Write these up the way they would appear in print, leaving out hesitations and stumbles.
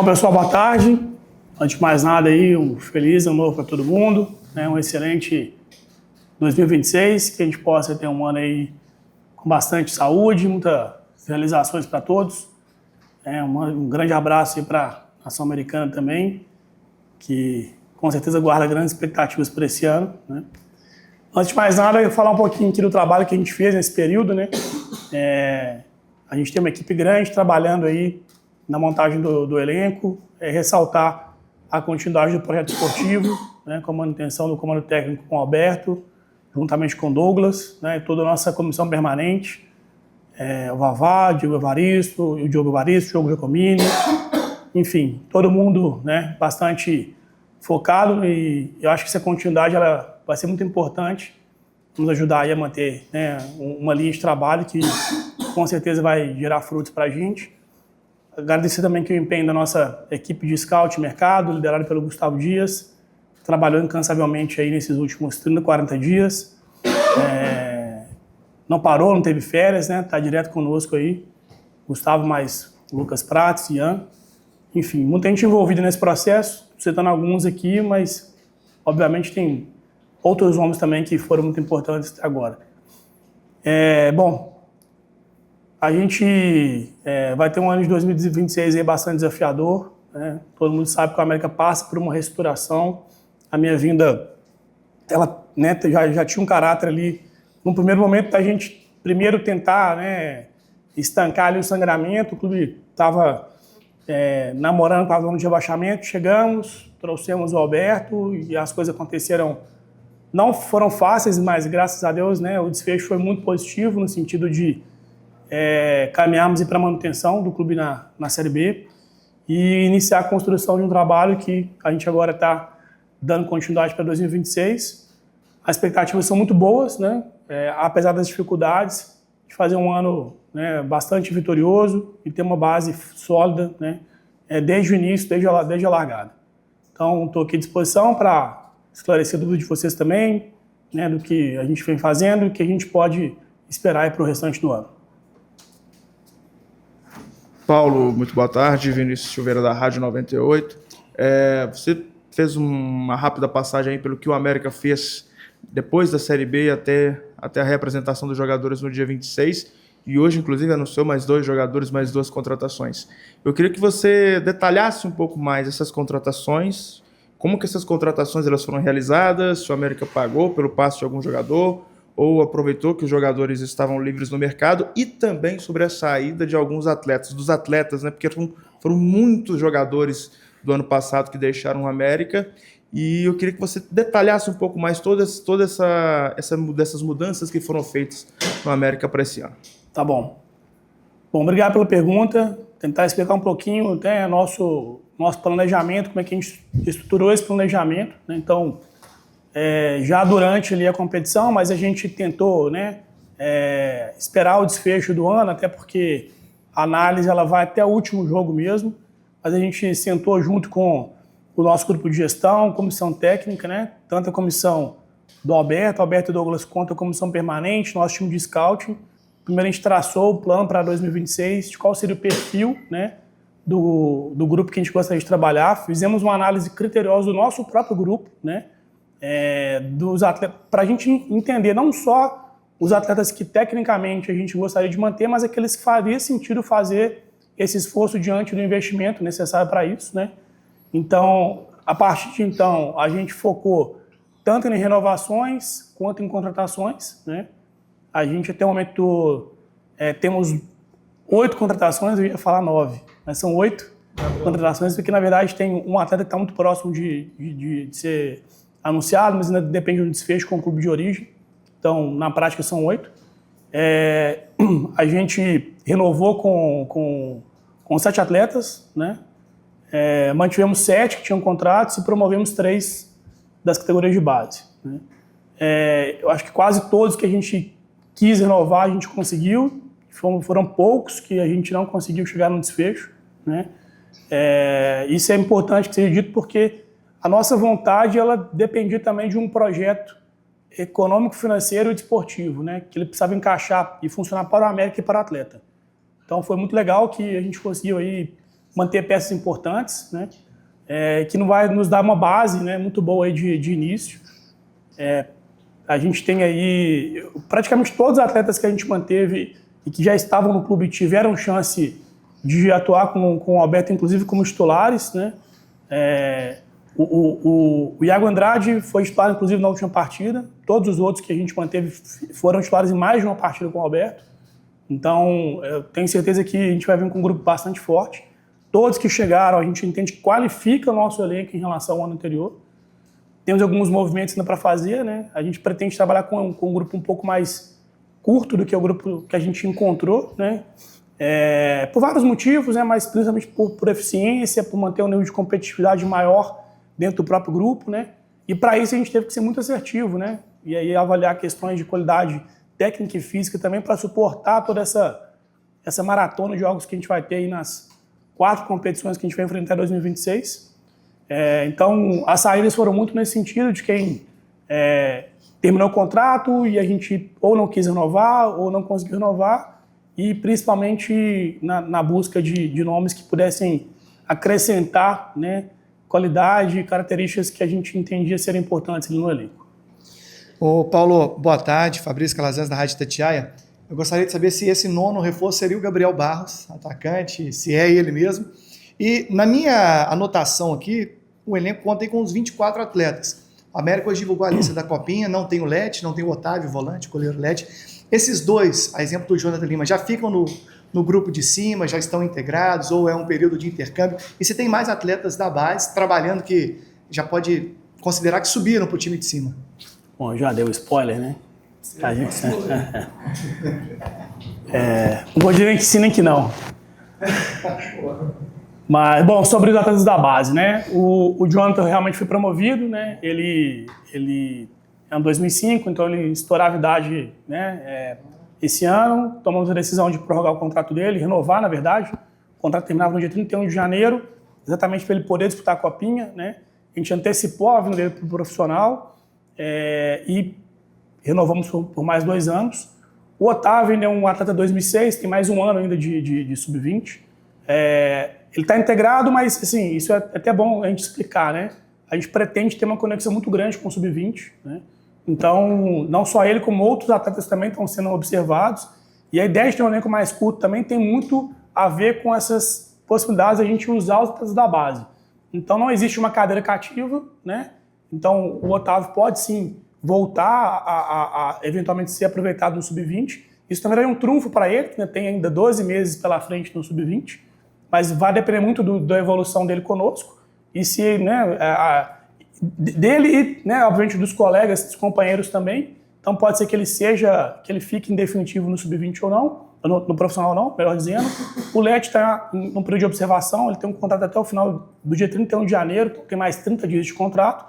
Bom, pessoal, boa tarde. Antes de mais nada, aí, um feliz ano novo para todo mundo, né? Um excelente 2026, que a gente possa ter um ano aí com bastante saúde, muitas realizações para todos. Um grande abraço aí para a nação americana também, que com certeza guarda grandes expectativas para esse ano, né? Antes de mais nada, eu vou falar um pouquinho aqui do trabalho que a gente fez nesse período, né? A gente tem uma equipe grande trabalhando aí na montagem do elenco, ressaltar a continuidade do projeto esportivo, né, com a manutenção do comando técnico com o Alberto, juntamente com o Douglas, né, e toda a nossa comissão permanente, o Vavá, o Diogo Evaristo, o Diogo Giacomini, enfim, todo mundo, né, bastante focado, e eu acho que essa continuidade ela vai ser muito importante, nos ajudar aí a manter, né, uma linha de trabalho que com certeza vai gerar frutos para a gente. Agradecer também que o empenho da nossa equipe de scout e mercado, liderada pelo Gustavo Dias, trabalhando incansavelmente aí nesses últimos 30, 40 dias. Não parou, não teve férias, né? Tá direto conosco aí. Gustavo mais Lucas Prates, Ian. Enfim, muita gente envolvida nesse processo, citando alguns aqui, mas obviamente tem outros nomes também que foram muito importantes até agora. A gente vai ter um ano de 2026 aí bastante desafiador, né? Todo mundo sabe que o América passa por uma reestruturação. A minha vinda, ela, né, já tinha um caráter ali, no primeiro momento, da gente primeiro tentar, né, estancar ali o sangramento. O clube estava namorando com a zona de rebaixamento, chegamos, trouxemos o Alberto e as coisas aconteceram. Não foram fáceis, mas graças a Deus, né, o desfecho foi muito positivo no sentido de caminharmos para a manutenção do clube na Série B e iniciar a construção de um trabalho que a gente agora está dando continuidade para 2026. As expectativas são muito boas, né? Apesar das dificuldades, de fazer um ano, né, bastante vitorioso e ter uma base sólida, né, desde o início, desde a largada. Então, estou aqui à disposição para esclarecer dúvidas de vocês também, né, do que a gente vem fazendo e o que a gente pode esperar para o restante do ano. Paulo, muito boa tarde. Vinícius Silveira, da Rádio 98. Você fez uma rápida passagem aí pelo que o América fez depois da Série B até a reapresentação dos jogadores no dia 26, e hoje, inclusive, anunciou mais 2 jogadores, mais 2 contratações. Eu queria que você detalhasse um pouco mais essas contratações, como que essas contratações elas foram realizadas, se o América pagou pelo passe de algum jogador, ou aproveitou que os jogadores estavam livres no mercado, e também sobre a saída de alguns atletas, dos atletas, né? Porque foram muitos jogadores do ano passado que deixaram o América, e eu queria que você detalhasse um pouco mais todas essas mudanças que foram feitas no América para esse ano. Tá bom. Bom, obrigado pela pergunta. Tentar explicar um pouquinho, né, nosso planejamento, como é que a gente estruturou esse planejamento, né? Então, já durante ali a competição, mas a gente tentou, né, esperar o desfecho do ano, até porque a análise ela vai até o último jogo mesmo, mas a gente sentou junto com o nosso grupo de gestão, comissão técnica, né, tanto a comissão do Alberto e Douglas, quanto a comissão permanente, nosso time de scouting. Primeiro a gente traçou o plano para 2026, de qual seria o perfil, né, do grupo que a gente gostaria de trabalhar. Fizemos uma análise criteriosa do nosso próprio grupo, né, dos atletas, para a gente entender não só os atletas que tecnicamente a gente gostaria de manter, mas aqueles que faria sentido fazer esse esforço diante do investimento necessário para isso, né? Então, a partir de então, a gente focou tanto em renovações quanto em contratações, né? A gente até o momento temos 8 contratações, eu ia falar 9, mas são 8 contratações, porque na verdade tem um atleta que está muito próximo de ser anunciado, mas ainda depende do desfecho com o clube de origem. Então, na prática, são 8. A gente renovou com 7 atletas, né? Mantivemos 7 que tinham contratos e promovemos 3 das categorias de base, né? Eu acho que quase todos que a gente quis renovar, a gente conseguiu. Foram poucos que a gente não conseguiu chegar no desfecho, né? Isso é importante que seja dito, porque a nossa vontade ela dependia também de um projeto econômico, financeiro e desportivo, né? Que ele precisava encaixar e funcionar para o América e para o atleta. Então foi muito legal que a gente conseguiu aí manter peças importantes, né? Que não vai nos dar uma base, né, muito boa aí de início. A gente tem aí praticamente todos os atletas que a gente manteve e que já estavam no clube tiveram chance de atuar com o Alberto, inclusive como titulares, né? O Iago Andrade foi titular, inclusive, na última partida. Todos os outros que a gente manteve foram titulares em mais de uma partida com o Alberto. Então, eu tenho certeza que a gente vai vir com um grupo bastante forte. Todos que chegaram, a gente entende que qualifica o nosso elenco em relação ao ano anterior. Temos alguns movimentos ainda para fazer, né? A gente pretende trabalhar com um grupo um pouco mais curto do que o grupo que a gente encontrou, né? Por vários motivos, né? Mas principalmente por eficiência, por manter um nível de competitividade maior dentro do próprio grupo, né? E para isso a gente teve que ser muito assertivo, né? E aí avaliar questões de qualidade técnica e física também para suportar toda essa maratona de jogos que a gente vai ter aí nas 4 competições que a gente vai enfrentar em 2026. Então, as saídas foram muito nesse sentido de quem terminou o contrato e a gente ou não quis renovar ou não conseguiu renovar, e principalmente na busca de nomes que pudessem acrescentar, né, qualidade e características que a gente entendia serem importantes no elenco. Ô Paulo, boa tarde. Fabrício Calazans, da Rádio Itatiaia. Eu gostaria de saber se esse nono reforço seria o Gabriel Barros, atacante, se é ele mesmo. E na minha anotação aqui, o elenco conta aí com uns 24 atletas. O América hoje divulgou a lista da Copinha, não tem o Lete, não tem o Otávio, volante, goleiro Lete. Esses dois, a exemplo do Jonathan Lima, já ficam no grupo de cima, já estão integrados, ou é um período de intercâmbio? E se tem mais atletas da base trabalhando que já pode considerar que subiram para o time de cima? Bom, já deu spoiler, né? A gente... não vou dizer nem que sim, nem que não. Mas, bom, sobre os atletas da base, né? O Jonathan realmente foi promovido, né? Ele é em 2005, então ele estourava a idade, né? Esse ano, tomamos a decisão de prorrogar o contrato dele, renovar, na verdade. O contrato terminava no dia 31 de janeiro, exatamente para ele poder disputar a Copinha, né? A gente antecipou a vinda dele para o profissional e renovamos por mais 2 anos. O Otávio ainda é um atleta de 2006, tem mais um ano ainda de sub-20. Ele está integrado, mas assim, isso é até bom a gente explicar, né? A gente pretende ter uma conexão muito grande com o sub-20, né? Então, não só ele, como outros atletas também estão sendo observados. E a ideia de ter um elenco mais curto também tem muito a ver com essas possibilidades de a gente usar os atletas da base. Então, não existe uma cadeira cativa, né? Então, o Otávio pode sim voltar a eventualmente ser aproveitado no sub-20. Isso também é um trunfo para ele, que tem ainda 12 meses pela frente no sub-20, mas vai depender muito da evolução dele conosco e se, né, dele e, né, obviamente, dos colegas, dos companheiros também. Então pode ser que ele fique em definitivo no sub-20 ou não, no profissional não, melhor dizendo. O Lete está num período de observação, ele tem um contrato até o final do dia 31 de janeiro, então tem mais 30 dias de contrato.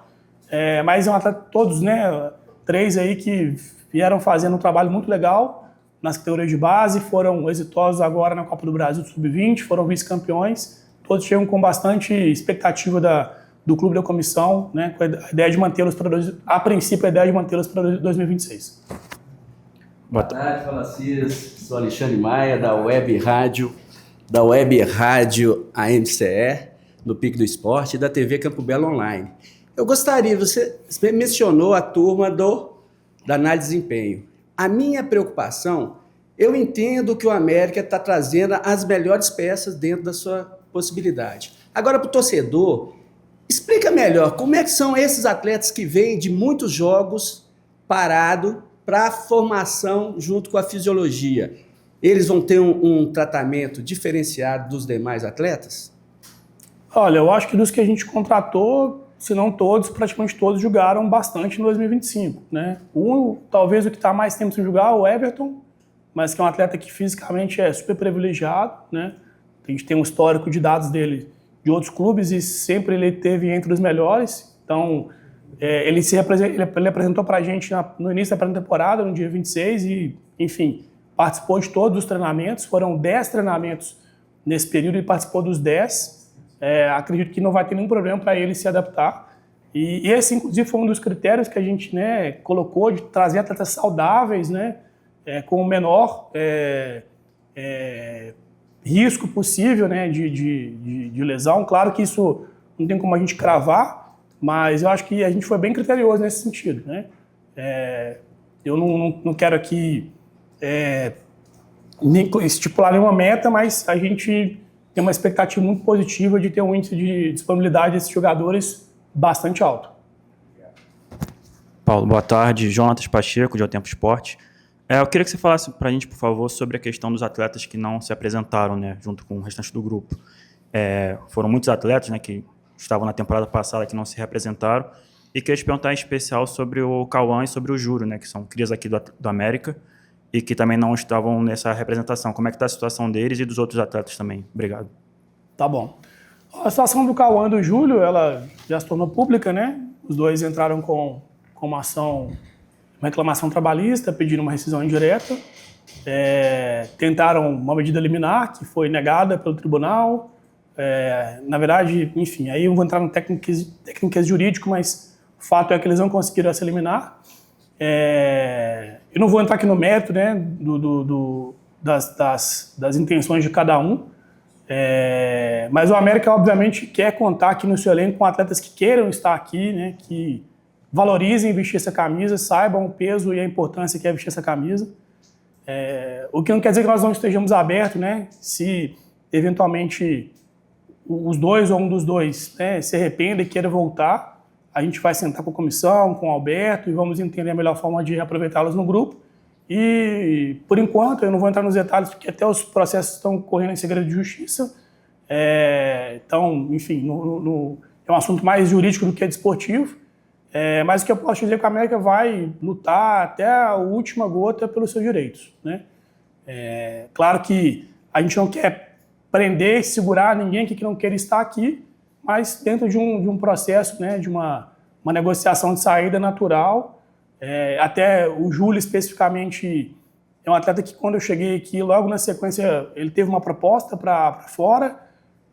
Mas é um atleta, todos, né, 3 aí que vieram fazendo um trabalho muito legal nas categorias de base, foram exitosos agora na Copa do Brasil do Sub-20, foram vice-campeões, todos chegam com bastante expectativa do clube, da comissão, né, com a ideia de mantê-los a princípio, a ideia de mantê-los para 2026. Boa tarde, fala Cias, sou Alexandre Maia, da Web Rádio AMCE, do Pique do Esporte, e da TV Campo Belo Online. Eu gostaria, você mencionou a turma da análise de desempenho. A minha preocupação, eu entendo que o América está trazendo as melhores peças dentro da sua possibilidade. Agora, para o torcedor, explica melhor como é que são esses atletas que vêm de muitos jogos parado para a formação junto com a fisiologia. Eles vão ter um tratamento diferenciado dos demais atletas? Olha, eu acho que dos que a gente contratou, se não todos, praticamente todos jogaram bastante em 2025, né? Talvez o que está mais tempo sem jogar é o Everton, mas que é um atleta que fisicamente é super privilegiado, né? A gente tem um histórico de dados dele de outros clubes e sempre ele esteve entre os melhores. Então, ele apresentou para a gente no início da pré-temporada, no dia 26, e, enfim, participou de todos os treinamentos. Foram 10 treinamentos nesse período e participou dos 10. Acredito que não vai ter nenhum problema para ele se adaptar. E esse, inclusive, foi um dos critérios que a gente, né, colocou de trazer atletas saudáveis, né, com o menor risco possível, né, de lesão. Claro que isso não tem como a gente cravar, mas eu acho que a gente foi bem criterioso nesse sentido, né? Eu não quero aqui nem estipular nenhuma meta, mas a gente tem uma expectativa muito positiva de ter um índice de disponibilidade desses jogadores bastante alto. Paulo, boa tarde. Jonatas Pacheco, de O Tempo Esporte. Eu queria que você falasse para a gente, por favor, sobre a questão dos atletas que não se apresentaram, né, junto com o restante do grupo. Foram muitos atletas, né, que estavam na temporada passada que não se representaram. E queria te perguntar em especial sobre o Cauã e sobre o Júlio, né, que são crias aqui do América e que também não estavam nessa representação. Como é que está a situação deles e dos outros atletas também? Obrigado. Tá bom. A situação do Cauã e do Júlio, ela já se tornou pública, né? Os dois entraram com uma reclamação trabalhista, pedindo uma rescisão indireta. Tentaram uma medida liminar, que foi negada pelo tribunal. Na verdade, enfim, aí eu vou entrar no técnicas jurídico, mas o fato é que eles não conseguiram essa liminar. Eu não vou entrar aqui no mérito, né, das intenções de cada um, mas o América, obviamente, quer contar aqui no seu elenco com atletas que queiram estar aqui, né, que valorizem vestir essa camisa, saibam o peso e a importância que é vestir essa camisa. O que não quer dizer que nós não estejamos abertos, né, se eventualmente os dois ou um dos dois, né, se arrependa e queira voltar, a gente vai sentar com a comissão, com o Alberto e vamos entender a melhor forma de aproveitá-los no grupo. E, por enquanto, eu não vou entrar nos detalhes, porque até os processos estão correndo em segredo de justiça. Então, enfim, é um assunto mais jurídico do que desportivo. Mas o que eu posso dizer é que a América vai lutar até a última gota pelos seus direitos, né? Claro que a gente não quer prender, segurar ninguém que não queira estar aqui, mas dentro de um processo, né, de uma negociação de saída natural. Até o Júlio, especificamente, é um atleta que, quando eu cheguei aqui, logo na sequência, ele teve uma proposta para fora.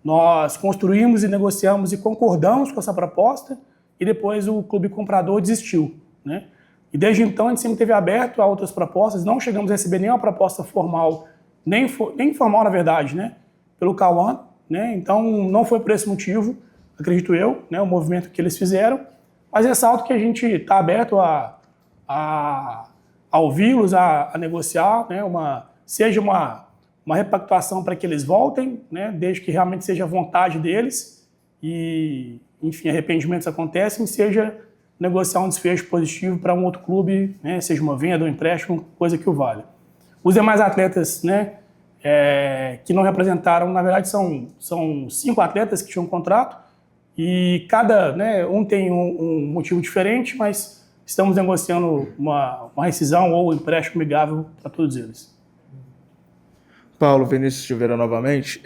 Nós construímos e negociamos e concordamos com essa proposta, e depois o clube comprador desistiu, né? E desde então a gente sempre esteve aberto a outras propostas, não chegamos a receber nenhuma proposta formal, nem informal, na verdade, né, pelo Cauã, né? Então não foi por esse motivo, acredito eu, né, o movimento que eles fizeram, mas ressalto que a gente está aberto a ouvi-los, a negociar, né, seja uma repactuação para que eles voltem, né, desde que realmente seja a vontade deles e, enfim, arrependimentos acontecem, seja negociar um desfecho positivo para um outro clube, né, seja uma venda, um empréstimo, coisa que o valha. Os demais atletas, né, que não representaram, na verdade são 5 atletas que tinham um contrato e cada, né, um tem um motivo diferente, mas estamos negociando uma rescisão ou um empréstimo amigável para todos eles. Paulo, Vinícius Silveira novamente.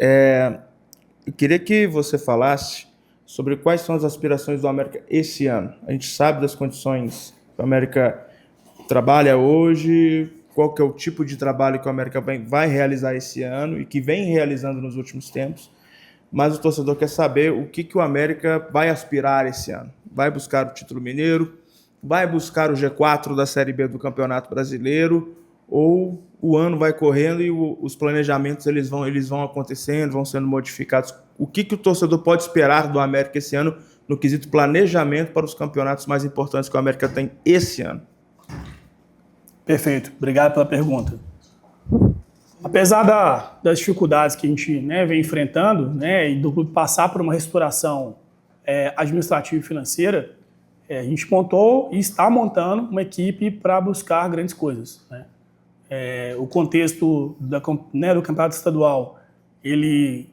Eu queria que você falasse sobre quais são as aspirações do América esse ano. A gente sabe das condições que o América trabalha hoje, qual que é o tipo de trabalho que o América vai realizar esse ano e que vem realizando nos últimos tempos, mas o torcedor quer saber o que o América vai aspirar esse ano. Vai buscar o título mineiro, vai buscar o G4 da Série B do Campeonato Brasileiro, ou o ano vai correndo e os planejamentos eles vão acontecendo, vão sendo modificados. O que o torcedor pode esperar do América esse ano no quesito planejamento para os campeonatos mais importantes que o América tem esse ano? Perfeito, obrigado pela pergunta. Apesar das dificuldades que a gente, né, vem enfrentando, né, e do clube passar por uma restauração administrativa e financeira, a gente montou e está montando uma equipe para buscar grandes coisas, né? O contexto do campeonato estadual,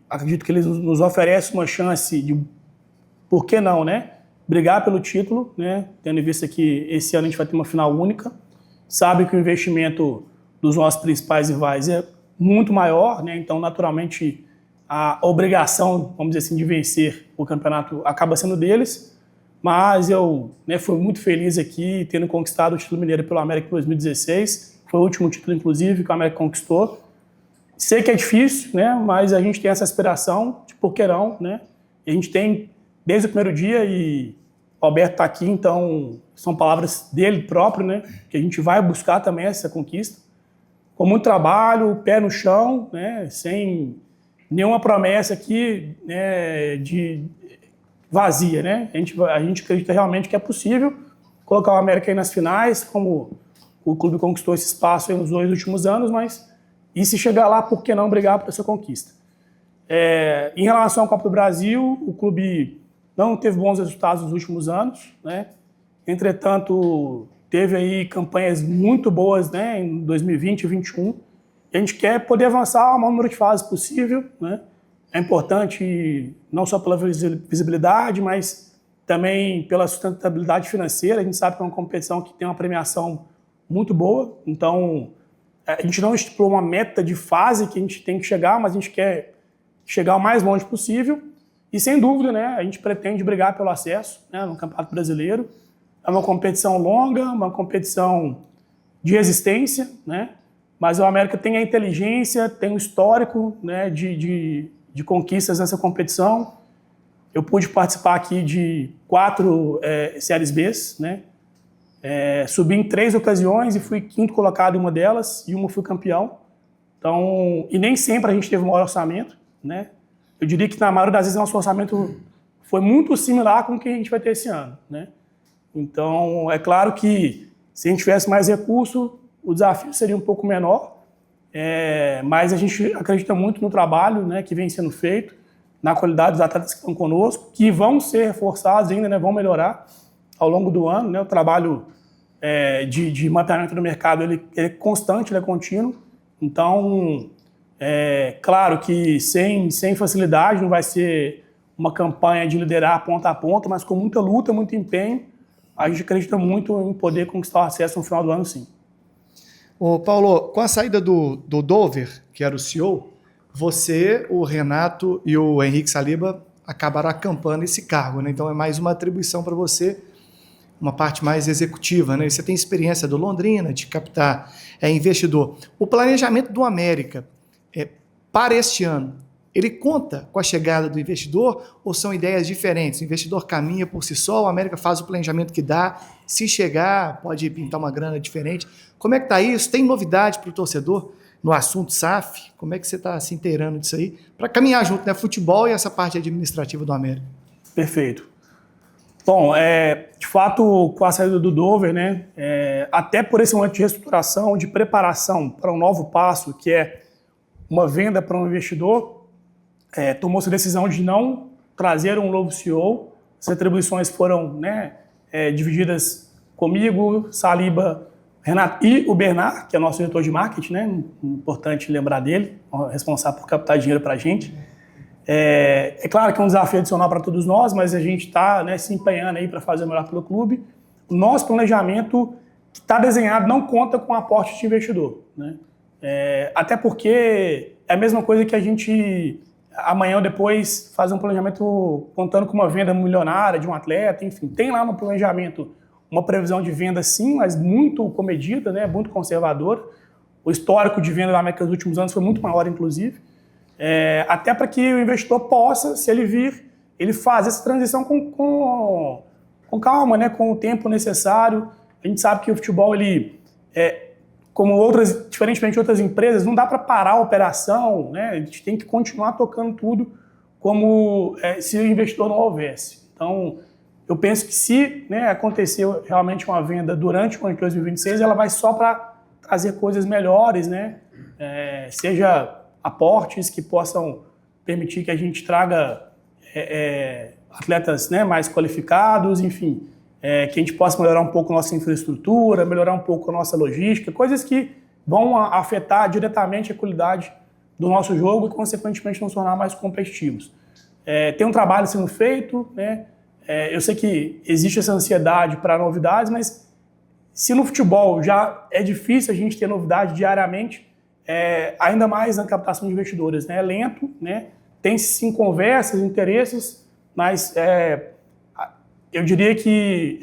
acredito que ele nos oferece uma chance de, por que não, né, brigar pelo título, né, tendo em vista que esse ano a gente vai ter uma final única. Sabe que o investimento dos nossos principais rivais é muito maior, né, então naturalmente a obrigação, vamos dizer assim, de vencer o campeonato acaba sendo deles, mas eu, né, fui muito feliz aqui tendo conquistado o título mineiro pelo América em 2016, foi o último título, inclusive, que o América conquistou. Sei que é difícil, né, mas a gente tem essa aspiração de por que não, né, e a gente tem desde o primeiro dia, e o Alberto está aqui, então são palavras dele próprio, né, que a gente vai buscar também essa conquista, com muito trabalho, pé no chão, né, sem nenhuma promessa aqui, né, de vazia, né? A gente acredita realmente que é possível colocar o América aí nas finais, como o clube conquistou esse espaço aí nos 2 últimos anos, mas e se chegar lá, por que não brigar por essa conquista? Em relação ao Copa do Brasil, o clube não teve bons resultados nos últimos anos, né? Entretanto, teve aí campanhas muito boas, né, em 2020 e 2021. E a gente quer poder avançar o maior número de fases possível, né? É importante não só pela visibilidade, mas também pela sustentabilidade financeira. A gente sabe que é uma competição que tem uma premiação muito boa. Então, a gente não estipulou uma meta de fase que a gente tem que chegar, mas a gente quer chegar o mais longe possível. E, sem dúvida, né, a gente pretende brigar pelo acesso, né, no Campeonato Brasileiro. É uma competição longa, uma competição de resistência, né? Mas o América tem a inteligência, tem um histórico, né, de conquistas nessa competição. Eu pude participar aqui de 4 Séries B, né? Subi em 3 ocasiões e fui 5º colocado em uma delas, e uma fui campeão. Então, e nem sempre a gente teve o maior orçamento, né? Eu diria que na maioria das vezes nosso orçamento foi muito similar com o que a gente vai ter esse ano, né? Então, é claro que se a gente tivesse mais recurso, o desafio seria um pouco menor, mas a gente acredita muito no trabalho, né, que vem sendo feito, na qualidade dos atletas que estão conosco, que vão ser reforçados ainda, né, vão melhorar ao longo do ano, né? O trabalho de mantenimento do mercado ele é constante, ele é contínuo. Então, claro que sem facilidade, não vai ser uma campanha de liderar ponta a ponta, mas com muita luta, muito empenho, a gente acredita muito em poder conquistar o acesso no final do ano, sim. Ô, Paulo, com a saída do Dover, que era o CEO, você, o Renato e o Henrique Saliba acabaram acampando esse cargo, né? Então é mais uma atribuição para você, uma parte mais executiva, né? Você tem experiência do Londrina, de captar investidor. O planejamento do América para este ano, ele conta com a chegada do investidor ou são ideias diferentes? O investidor caminha por si só, o América faz o planejamento que dá, se chegar, pode pintar uma grana diferente. Como é que está isso? Tem novidade para o torcedor no assunto SAF? Como é que você está se inteirando disso aí? Para caminhar junto, né? Futebol e essa parte administrativa do América. Perfeito. Bom, de fato, com a saída do Dover, né, até por esse momento de reestruturação, de preparação para um novo passo, que é uma venda para um investidor, tomou-se a decisão de não trazer um novo CEO. As atribuições foram, né, divididas comigo, Saliba, Renato e o Bernard, que é nosso diretor de marketing, né, importante lembrar dele, responsável por captar dinheiro para a gente. É claro que é um desafio adicional para todos nós, mas a gente está, né, se empenhando aí para fazer o melhor pelo clube. O nosso planejamento que está desenhado não conta com aporte de investidor, né? Até porque é a mesma coisa que a gente amanhã ou depois faz um planejamento contando com uma venda milionária de um atleta, enfim. Tem lá no planejamento uma previsão de venda sim, mas muito comedida, né, muito conservadora. O histórico de venda da América nos últimos anos foi muito maior, inclusive. Até para que o investidor possa, se ele vir, ele fazer essa transição com calma, né, com o tempo necessário. A gente sabe que o futebol, ele, diferentemente de outras empresas, não dá para parar a operação, né? A gente tem que continuar tocando tudo como se o investidor não houvesse. Então, eu penso que se, né, acontecer realmente uma venda durante o ano de 2026, ela vai só para trazer coisas melhores, né? Seja aportes que possam permitir que a gente traga atletas, né, mais qualificados, enfim, que a gente possa melhorar um pouco a nossa infraestrutura, melhorar um pouco a nossa logística, coisas que vão afetar diretamente a qualidade do nosso jogo e, consequentemente, nos tornar mais competitivos. Tem um trabalho sendo feito, né? Eu sei que existe essa ansiedade para novidades, mas se no futebol já é difícil a gente ter novidade diariamente, ainda mais na captação de investidores, né? É lento, né? Tem sim conversas, interesses, mas eu diria que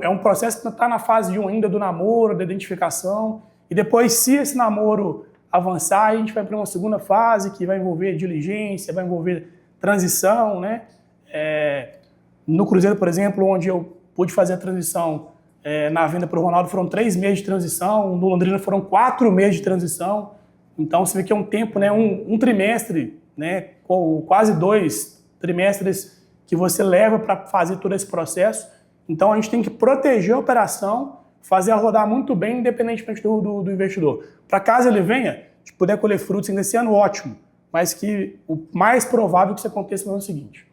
é um processo que está na fase 1 ainda do namoro, da identificação, e depois, se esse namoro avançar, a gente vai para uma segunda fase que vai envolver diligência, vai envolver transição, né? No Cruzeiro, por exemplo, onde eu pude fazer a transição na venda para o Ronaldo, foram 3 meses de transição, no Londrina foram 4 meses de transição. Então, você vê que é um tempo, né, um trimestre, né, ou quase 2 trimestres que você leva para fazer todo esse processo. Então a gente tem que proteger a operação, fazer ela rodar muito bem, independentemente do investidor. Para caso ele venha, de poder colher frutos ainda esse ano, ótimo, mas que o mais provável que isso aconteça no ano seguinte.